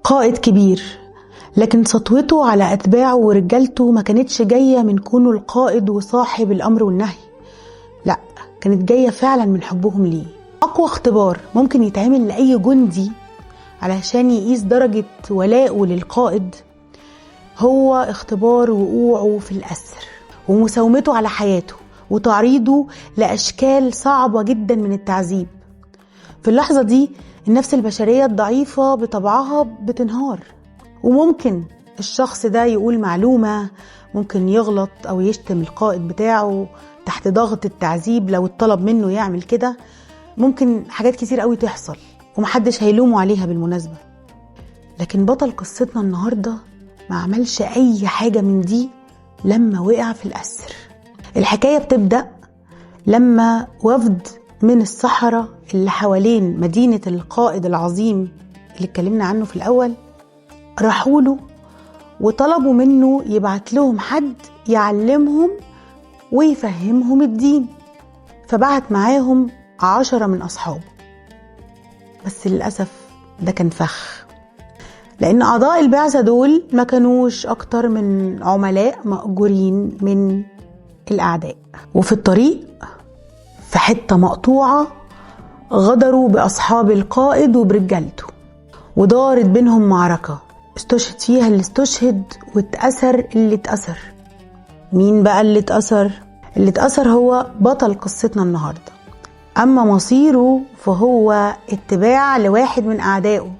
قائد كبير، لكن سطوته على أتباعه ورجالته ما كانتش جاية من كونه القائد وصاحب الأمر والنهي، لا، كانت جاية فعلا من حبهم ليه. أقوى اختبار ممكن يتعمل لأي جندي علشان يقيس درجة ولائه للقائد هو اختبار وقوعه في الأسر ومساومته على حياته وتعريضه لأشكال صعبة جدا من التعذيب. في اللحظة دي النفس البشرية الضعيفة بطبعها بتنهار، وممكن الشخص ده يقول معلومة، ممكن يغلط أو يشتم القائد بتاعه تحت ضغط التعذيب لو اتطلب منه يعمل كده. ممكن حاجات كتير قوي تحصل ومحدش هيلومه عليها بالمناسبة. لكن بطل قصتنا النهاردة ما عملش أي حاجة من دي لما وقع في الأسر. الحكاية بتبدأ لما وفد من السحرة اللي حوالين مدينة القائد العظيم اللي اتكلمنا عنه في الأول راحوا له وطلبوا منه يبعت لهم حد يعلمهم ويفهمهم الدين، فبعت معاهم 10 من أصحابه. بس للأسف ده كان فخ، لأن أعضاء البعثة دول ما كانوش أكتر من عملاء مأجورين من الأعداء، وفي الطريق في حتة مقطوعة غدروا بأصحاب القائد وبرجالته، ودارت بينهم معركة استشهد فيها اللي استشهد واتأثر اللي اتأثر. مين بقى اللي اتأثر؟ اللي اتأثر هو بطل قصتنا النهاردة، أما مصيره فهو اتباع لواحد من أعدائه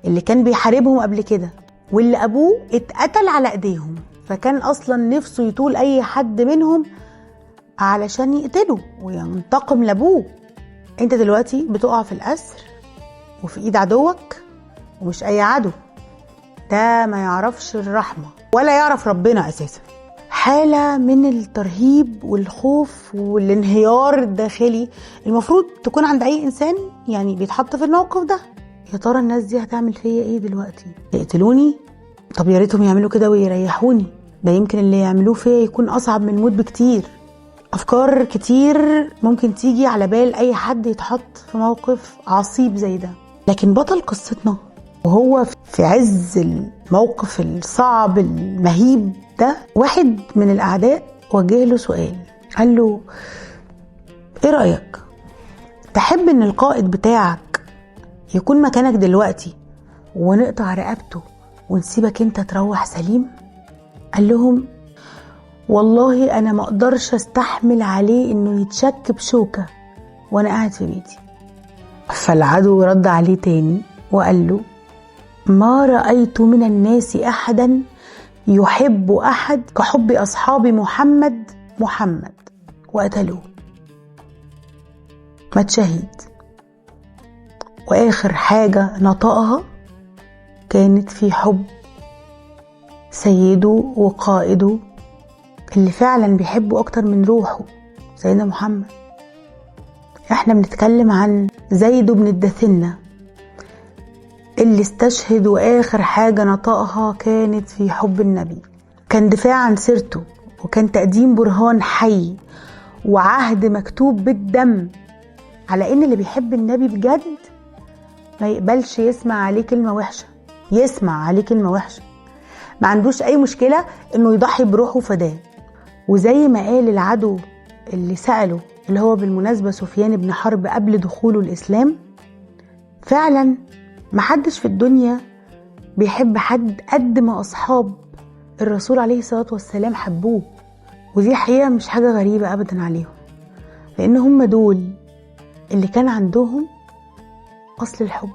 اللي كان بيحاربهم قبل كده، واللي أبوه اتقتل على ايديهم، فكان أصلا نفسه يطول أي حد منهم علشان يقتله وينتقم لأبوه. انت دلوقتي بتقع في الأسر وفي ايد عدوك، ومش أي عدو، ده ما يعرفش الرحمة ولا يعرف ربنا أساسا. حالة من الترهيب والخوف والانهيار الداخلي المفروض تكون عند أي إنسان يعني بيتحط في الموقف ده. يا ترى الناس دي هتعمل فيا ايه دلوقتي؟ يقتلوني؟ طب يا ريتهم يعملوا كده ويريحوني، ده يمكن اللي يعملوه فيا يكون أصعب من الموت بكتير. أفكار كتير ممكن تيجي على بال أي حد يتحط في موقف عصيب زي ده. لكن بطل قصتنا وهو في عز الموقف الصعب المهيب ده، واحد من الأعداء وجه له سؤال، قال له ايه رأيك؟ تحب ان القائد بتاعك يكون مكانك دلوقتي ونقطع رقبته ونسيبك انت تروح سليم؟ قال لهم والله انا ما اقدرش استحمل عليه انه يتشك بشوكة وانا قاعد في بيتي. فالعدو رد عليه تاني وقال له ما رأيت من الناس أحدا يحب أحد كحب أصحاب محمد، وقتلوه، مات شهيد. وآخر حاجة نطقها كانت في حب سيده وقائده اللي فعلا بيحبه أكتر من روحه، سيدنا محمد. احنا بنتكلم عن زيد بن الدثنة اللي استشهد وآخر حاجة نطقها كانت في حب النبي. كان دفاع عن سيرته، وكان تقديم برهان حي وعهد مكتوب بالدم على ان اللي بيحب النبي بجد ما يقبلش يسمع عليه كلمة وحشة، ما عندوش اي مشكلة انه يضحي بروحه فداه. وزي ما قال العدو اللي سأله، اللي هو بالمناسبة سفيان بن حرب قبل دخوله الإسلام، فعلا محدش في الدنيا بيحب حد قد ما أصحاب الرسول عليه الصلاة والسلام حبوه. ودي حقيقة مش حاجة غريبة أبدا عليهم، لأن هم دول اللي كان عندهم أصل الحب.